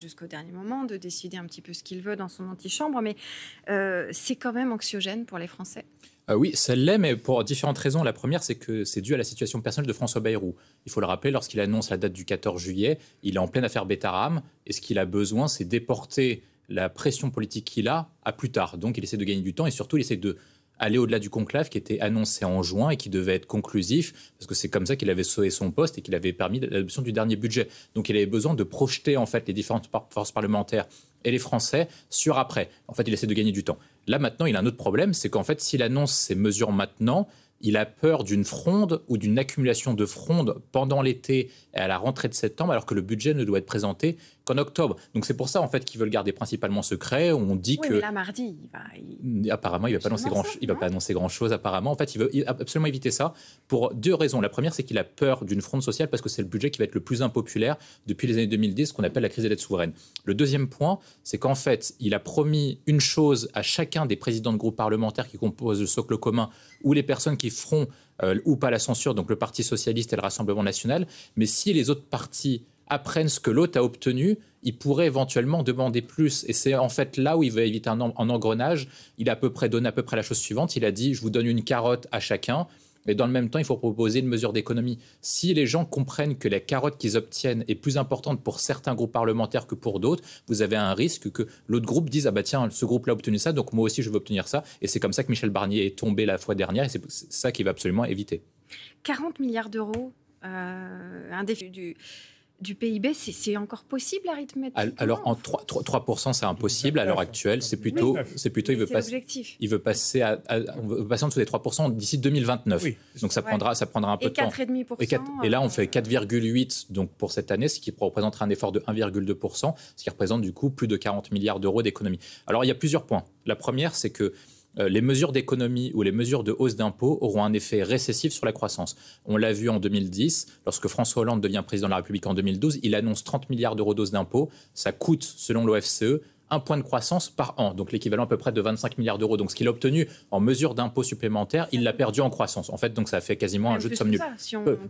jusqu'au dernier moment, de décider un petit peu ce qu'il veut dans son antichambre, mais c'est quand même anxiogène pour les Français. Oui, ça l'est, mais pour différentes raisons. La première, c'est que c'est dû à la situation personnelle de François Bayrou. Il faut le rappeler, lorsqu'il annonce la date du 14 juillet, il est en pleine affaire Betaram, et ce qu'il a besoin, c'est d'éporter la pression politique qu'il a à plus tard. Donc il essaie de gagner du temps, et surtout il essaie de aller au-delà du conclave qui était annoncé en juin et qui devait être conclusif, parce que c'est comme ça qu'il avait sauvé son poste et qu'il avait permis l'adoption du dernier budget. Donc il avait besoin de projeter en fait les différentes forces parlementaires et les Français sur après. En fait, il essaie de gagner du temps. Là maintenant, il a un autre problème, c'est qu'en fait, s'il annonce ces mesures maintenant, il a peur d'une fronde ou d'une accumulation de fronde pendant l'été et à la rentrée de septembre, alors que le budget ne doit être présenté qu'en octobre. Donc c'est pour ça en fait qu'ils veulent garder principalement secret. On dit que mais là mardi, apparemment il va pas annoncer il va pas annoncer grand chose. Apparemment, en fait, il veut absolument éviter ça pour deux raisons. La première, c'est qu'il a peur d'une fronde sociale parce que c'est le budget qui va être le plus impopulaire depuis les années 2010, ce qu'on appelle la crise des dettes souveraines. Le deuxième point, c'est qu'en fait, il a promis une chose à chacun des présidents de groupes parlementaires qui composent le socle commun ou les personnes qui feront ou pas la censure, donc le Parti socialiste et le Rassemblement national. Mais si les autres partis apprennent ce que l'autre a obtenu, il pourrait éventuellement demander plus. Et c'est en fait là où il va éviter un engrenage. Il a donné à peu près la chose suivante. Il a dit, je vous donne une carotte à chacun. Et dans le même temps, il faut proposer une mesure d'économie. Si les gens comprennent que la carotte qu'ils obtiennent est plus importante pour certains groupes parlementaires que pour d'autres, vous avez un risque que l'autre groupe dise « Ah bah tiens, ce groupe-là a obtenu ça, donc moi aussi je veux obtenir ça ». Et c'est comme ça que Michel Barnier est tombé la fois dernière, et c'est ça qu'il va absolument éviter. 40 milliards d'euros, un défi du PIB, c'est encore possible l'arithmétique? Alors, en 3%, c'est impossible à l'heure actuelle. C'est plutôt, il veut passer en dessous des 3% d'ici 2029. Oui. Donc, ça prendra un peu de temps. 4,5%. Et là, on fait 4,8% donc, pour cette année, ce qui représentera un effort de 1,2%, ce qui représente du coup plus de 40 milliards d'euros d'économie. Alors, il y a plusieurs points. La première, c'est que les mesures d'économie ou les mesures de hausse d'impôts auront un effet récessif sur la croissance. On l'a vu en 2010, lorsque François Hollande devient président de la République en 2012, il annonce 30 milliards d'euros d'hausse d'impôts. Ça coûte, selon l'OFCE, 1 point de croissance par an, donc l'équivalent à peu près de 25 milliards d'euros. Donc ce qu'il a obtenu en mesures d'impôts supplémentaires, il l'a perdu en croissance. En fait, donc ça fait quasiment un jeu de somme nulle.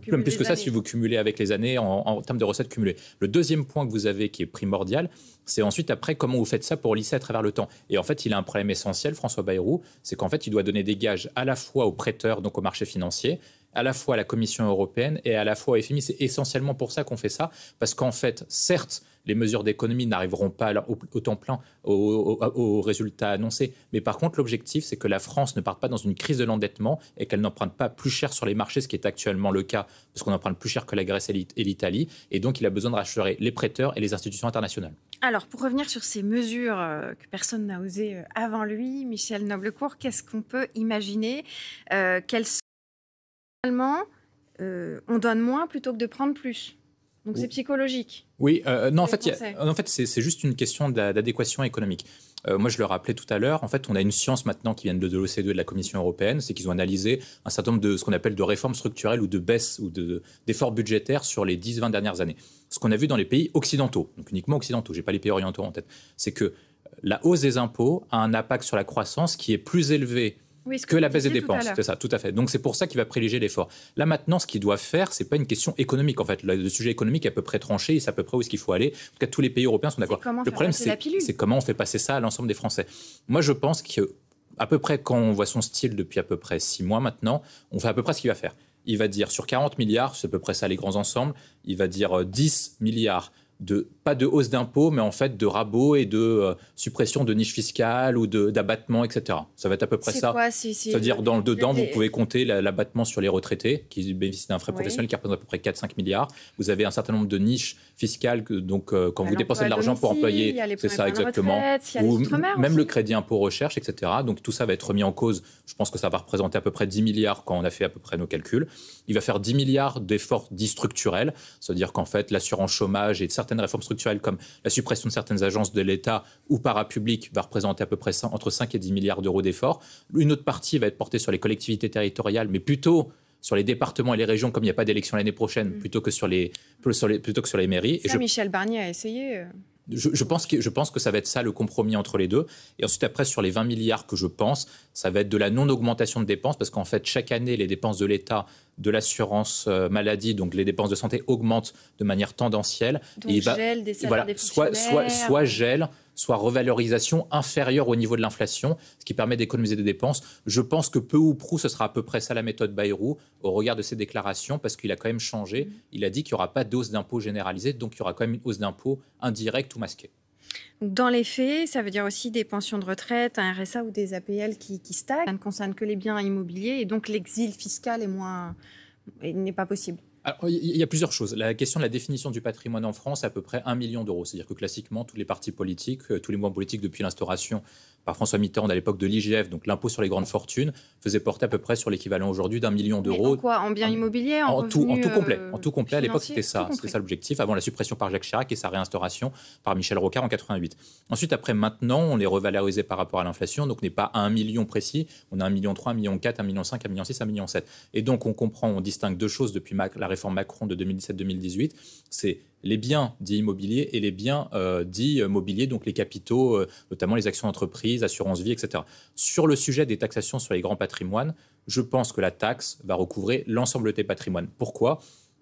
Même plus que ça, si vous cumulez avec les années en termes de recettes cumulées. Le deuxième point que vous avez qui est primordial, c'est ensuite après comment vous faites ça pour lisser à travers le temps. Et en fait, il a un problème essentiel, François Bayrou, c'est qu'en fait, il doit donner des gages à la fois aux prêteurs, donc au marché financier, à la fois à la Commission européenne et à la fois au FMI. C'est essentiellement pour ça qu'on fait ça, parce qu'en fait, certes, les mesures d'économie n'arriveront pas au temps plein aux résultats annoncés. Mais par contre, l'objectif, c'est que la France ne parte pas dans une crise de l'endettement et qu'elle n'emprunte pas plus cher sur les marchés, ce qui est actuellement le cas, parce qu'on emprunte plus cher que la Grèce et l'Italie. Et donc, il a besoin de rassurer les prêteurs et les institutions internationales. Alors, pour revenir sur ces mesures que personne n'a osé avant lui, Michel Noblecourt, qu'est-ce qu'on peut imaginer quelles sont on donne moins plutôt que de prendre plus. Donc c'est psychologique. Oui, non, en fait, c'est juste une question d'adéquation économique. Moi, je le rappelais tout à l'heure, en fait, on a une science maintenant qui vient de l'OCDE et de la Commission européenne, c'est qu'ils ont analysé un certain nombre de ce qu'on appelle de réformes structurelles ou de baisses ou d'efforts budgétaires sur les 10-20 dernières années. Ce qu'on a vu dans les pays occidentaux, donc uniquement occidentaux, je n'ai pas les pays orientaux en tête, c'est que la hausse des impôts a un impact sur la croissance qui est plus élevé que la baisse des dépenses. C'est ça, tout à fait. Donc c'est pour ça qu'il va privilégier l'effort. Là maintenant, ce qu'il doit faire, c'est pas une question économique. En fait, le sujet économique est à peu près tranché, il sait à peu près où est-ce qu'il faut aller. En tout cas, tous les pays européens sont d'accord. Le problème, c'est comment on fait passer ça à l'ensemble des Français. Moi, je pense qu'à peu près, quand on voit son style depuis à peu près 6 mois maintenant, on fait à peu près ce qu'il va faire. Il va dire sur 40 milliards, c'est à peu près ça les grands ensembles, il va dire 10 milliards pas de hausse d'impôts, mais en fait de rabots et de suppression de niches fiscales ou d'abattements, etc. Ça va être à peu près ça. C'est-à-dire, dedans, vous pouvez compter l'abattement sur les retraités, qui bénéficient d'un frais professionnel qui représente à peu près 4-5 milliards. Vous avez un certain nombre de niches fiscales, donc quand vous dépensez de l'argent pour employer, c'est ça exactement. Ou même le crédit impôt recherche, etc. Donc tout ça va être remis en cause. Je pense que ça va représenter à peu près 10 milliards quand on a fait à peu près nos calculs. Il va faire 10 milliards d'efforts dits structurels, c'est-à-dire qu'en fait, l'assurance chômage et certaines réformes structurelles comme la suppression de certaines agences de l'État ou parapubliques va représenter à peu près entre 5 et 10 milliards d'euros d'efforts. Une autre partie va être portée sur les collectivités territoriales, mais plutôt sur les départements et les régions, comme il n'y a pas d'élection l'année prochaine, plutôt que sur les mairies. Ça, Michel Barnier a essayé. Je pense que ça va être ça le compromis entre les deux. Et ensuite, après, sur les 20 milliards que je pense, ça va être de la non-augmentation de dépenses, parce qu'en fait, chaque année, les dépenses de l'État de l'assurance maladie, donc les dépenses de santé augmentent de manière tendancielle. Donc gel des salaires des fonctionnaires. Soit gel, soit revalorisation inférieure au niveau de l'inflation, ce qui permet d'économiser des dépenses. Je pense que peu ou prou, ce sera à peu près ça la méthode Bayrou, au regard de ses déclarations, parce qu'il a quand même changé. Il a dit qu'il n'y aura pas de hausse d'impôt généralisée, donc il y aura quand même une hausse d'impôt indirecte ou masquée. Dans les faits, ça veut dire aussi des pensions de retraite, un RSA ou des APL qui stagnent. Ça ne concerne que les biens immobiliers et donc l'exil fiscal n'est pas possible. Alors, il y a plusieurs choses. La question de la définition du patrimoine en France, c'est à peu près 1 million d'euros. C'est-à-dire que classiquement, tous les partis politiques, tous les mouvements politiques depuis l'instauration par François Mitterrand à l'époque de l'IGF, donc l'impôt sur les grandes fortunes, faisait porter à peu près sur l'équivalent aujourd'hui d'1 million d'euros. En quoi? En biens immobiliers? En tout complet. En tout complet. À l'époque, c'était ça l'objectif, avant la suppression par Jacques Chirac et sa réinstauration par Michel Rocard en 88. Ensuite, maintenant, on les revalorisait par rapport à l'inflation, donc on n'est pas à 1 million précis, on a 1,3 million, 1,4 million, 1,5 million, 1,6 million, 1,7 million. Et donc, on distingue deux choses depuis la réforme Macron de 2017-2018, c'est les biens dits immobiliers et les biens dits mobiliers, donc les capitaux, notamment les actions d'entreprise, assurance vie, etc. Sur le sujet des taxations sur les grands patrimoines, je pense que la taxe va recouvrer l'ensemble des patrimoines. Pourquoi ?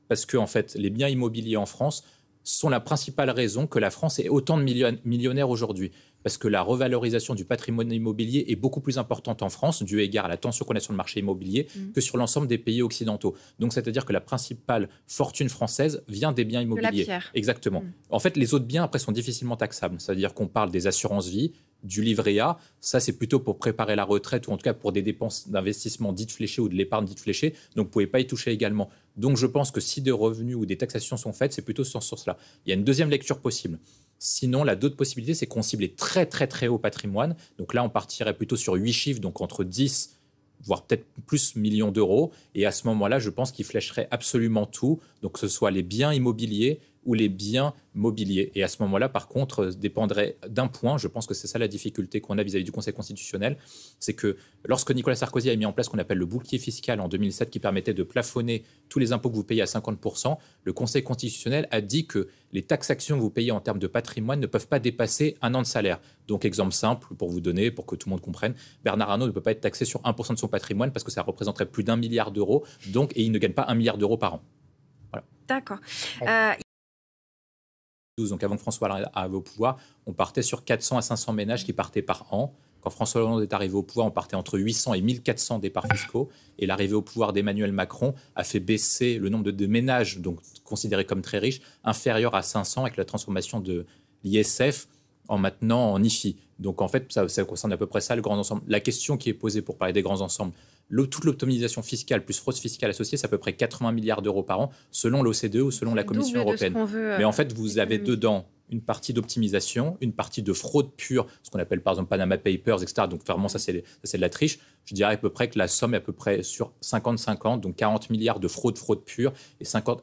Parce que en fait, les biens immobiliers en France sont la principale raison que la France ait autant de millionnaires aujourd'hui. Parce que la revalorisation du patrimoine immobilier est beaucoup plus importante en France, dû égard à la tension qu'on a sur le marché immobilier, que sur l'ensemble des pays occidentaux. Donc, c'est-à-dire que la principale fortune française vient des biens immobiliers. De la pierre. Exactement. En fait, les autres biens, après, sont difficilement taxables. C'est-à-dire qu'on parle des assurances-vie, du livret A. Ça, c'est plutôt pour préparer la retraite ou en tout cas pour des dépenses d'investissement dites fléchées ou de l'épargne dite fléchée. Donc, vous ne pouvez pas y toucher également. Donc, je pense que si des revenus ou des taxations sont faites, c'est plutôt sur ce sens-là. Il y a une deuxième lecture possible. Sinon, la d'autres possibilité, c'est qu'on cible les très, très, très hauts patrimoines. Donc là, on partirait plutôt sur 8 chiffres, donc entre 10, voire peut-être plus millions d'euros. Et à ce moment-là, je pense qu'il flécherait absolument tout. Donc que ce soit les biens immobiliers ou les biens mobiliers. Et à ce moment-là, par contre, dépendrait d'un point. Je pense que c'est ça la difficulté qu'on a vis-à-vis du Conseil constitutionnel. C'est que lorsque Nicolas Sarkozy a mis en place ce qu'on appelle le bouclier fiscal en 2007, qui permettait de plafonner tous les impôts que vous payez à 50%, le Conseil constitutionnel a dit que les taxations que vous payez en termes de patrimoine ne peuvent pas dépasser un an de salaire. Donc, exemple simple pour vous donner, pour que tout le monde comprenne, Bernard Arnault ne peut pas être taxé sur 1% de son patrimoine parce que ça représenterait plus d'1 milliard d'euros. Et il ne gagne pas 1 milliard d'euros par an. Voilà. D'accord. Donc avant que François Hollande arrive au pouvoir, on partait sur 400 à 500 ménages qui partaient par an. Quand François Hollande est arrivé au pouvoir, on partait entre 800 et 1400 départs fiscaux. Et l'arrivée au pouvoir d'Emmanuel Macron a fait baisser le nombre de ménages, donc considérés comme très riches, inférieur à 500 avec la transformation de l'ISF maintenant en IFI. Donc en fait, ça concerne à peu près ça, le grand ensemble. La question qui est posée pour parler des grands ensembles, toute l'optimisation fiscale plus fraude fiscale associée, c'est à peu près 80 milliards d'euros par an, selon l'OCDE ou selon la Commission européenne. Mais en fait, vous avez dedans une partie d'optimisation, une partie de fraude pure, ce qu'on appelle par exemple Panama Papers, etc. Donc vraiment, ça c'est de la triche. Je dirais à peu près que la somme est à peu près sur 50-50, donc 40 milliards de fraude pure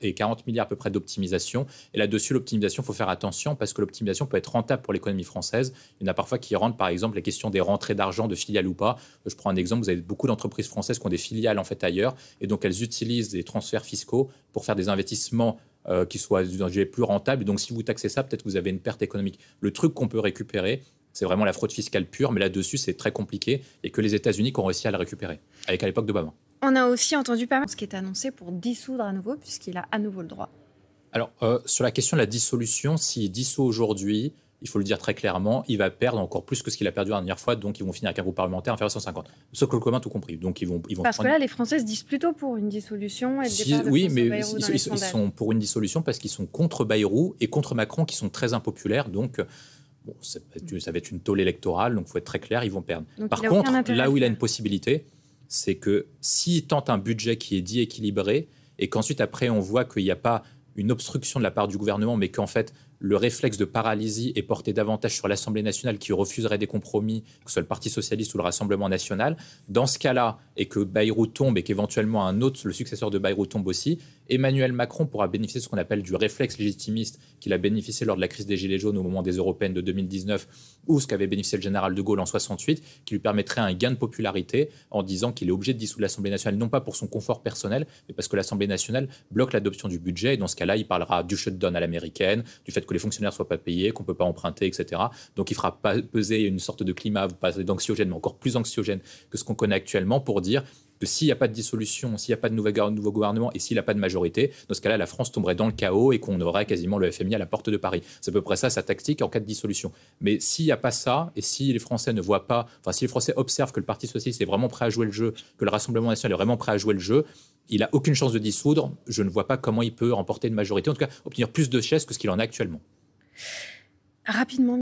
et 40 milliards à peu près d'optimisation. Et là-dessus, l'optimisation, il faut faire attention parce que l'optimisation peut être rentable pour l'économie française. Il y en a parfois qui rentrent, par exemple, la question des rentrées d'argent de filiales ou pas. Je prends un exemple, vous avez beaucoup d'entreprises françaises qui ont des filiales en fait ailleurs et donc elles utilisent des transferts fiscaux pour faire des investissements qui soient plus rentables. Et donc, si vous taxez ça, peut-être que vous avez une perte économique. Le truc qu'on peut récupérer, c'est vraiment la fraude fiscale pure, mais là-dessus, c'est très compliqué et que les États-Unis ont réussi à la récupérer, avec à l'époque d'Obama. On a aussi entendu pas mal ce qui est annoncé pour dissoudre à nouveau, puisqu'il a à nouveau le droit. Alors, sur la question de la dissolution, s'il dissout aujourd'hui, il faut le dire très clairement, il va perdre encore plus que ce qu'il a perdu la dernière fois, donc ils vont finir avec un groupe parlementaire inférieur à 150. Ce que le commun tout compris. Donc ils vont parce que là, les Français se disent plutôt pour une dissolution et le départ de oui, François mais Bayrou dans les sondages. Ils sont pour une dissolution parce qu'ils sont contre Bayrou et contre Macron, qui sont très impopulaires. Donc bon, ça va être une tôle électorale, donc il faut être très clair, ils vont perdre. Donc, par contre, là où il a une possibilité, c'est que s'il tente un budget qui est dit équilibré et qu'ensuite après on voit qu'il n'y a pas une obstruction de la part du gouvernement, mais qu'en fait le réflexe de paralysie est porté davantage sur l'Assemblée nationale qui refuserait des compromis, que ce soit le Parti socialiste ou le Rassemblement national. Dans ce cas-là, et que Bayrou tombe et qu'éventuellement un autre, le successeur de Bayrou, tombe aussi, Emmanuel Macron pourra bénéficier de ce qu'on appelle du réflexe légitimiste qu'il a bénéficié lors de la crise des Gilets jaunes au moment des européennes de 2019 ou ce qu'avait bénéficié le général de Gaulle en 68, qui lui permettrait un gain de popularité en disant qu'il est obligé de dissoudre l'Assemblée nationale, non pas pour son confort personnel, mais parce que l'Assemblée nationale bloque l'adoption du budget. Et dans ce cas-là, il parlera du shutdown à l'américaine, du fait que les fonctionnaires ne soient pas payés, qu'on ne peut pas emprunter, etc. Donc il fera peser une sorte de climat, pas d'anxiogène, mais encore plus anxiogène que ce qu'on connaît actuellement, pour dire que que s'il n'y a pas de dissolution, s'il n'y a pas de nouveau gouvernement et s'il n'a pas de majorité, dans ce cas-là, la France tomberait dans le chaos et qu'on aurait quasiment le FMI à la porte de Paris. C'est à peu près ça sa tactique en cas de dissolution. Mais s'il n'y a pas ça, et si les Français ne voient pas, enfin si les Français observent que le Parti socialiste est vraiment prêt à jouer le jeu, que le Rassemblement national est vraiment prêt à jouer le jeu, il n'a aucune chance de dissoudre. Je ne vois pas comment il peut remporter une majorité, en tout cas obtenir plus de chaises que ce qu'il en a actuellement. Rapidement.